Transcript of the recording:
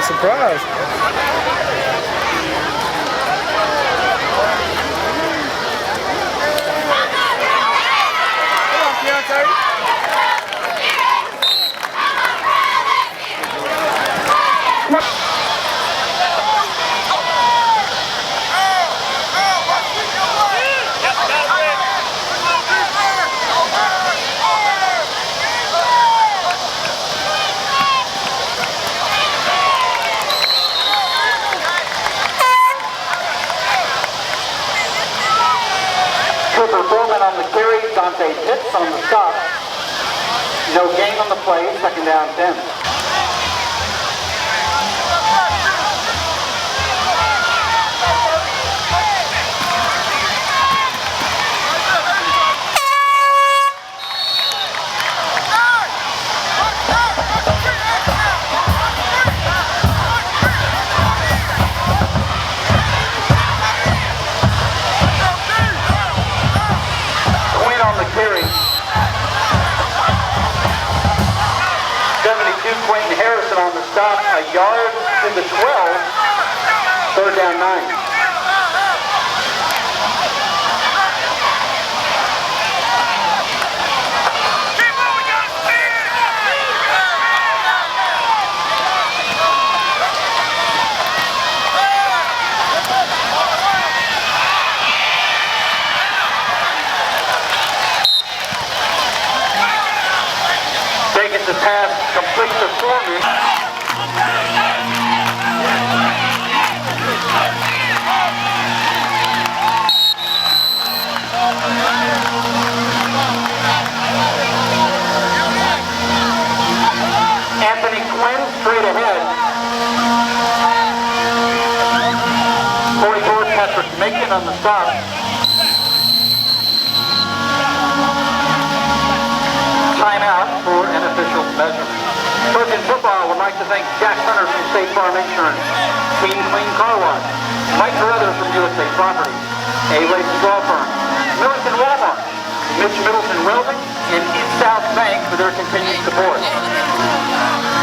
surprise. On the carry, hits on the stop. No gain on the play, second down 10. On the carry. 72, Quentin Harrison on the stop, a yard to the 12, third down 9. The pass complete to Foreman. Anthony Quinn straight ahead. 44, Patrick Macon on the stop. Timeout for an official measurement. Trojan Football would like to thank Jack Hunter from State Farm Insurance, Team Clean Car Wash, Mike Carruthers from USA Properties, A-Lace Law Firm, Millington Walmart, Mitch Middleton Welding, and East South Bank for their continued support.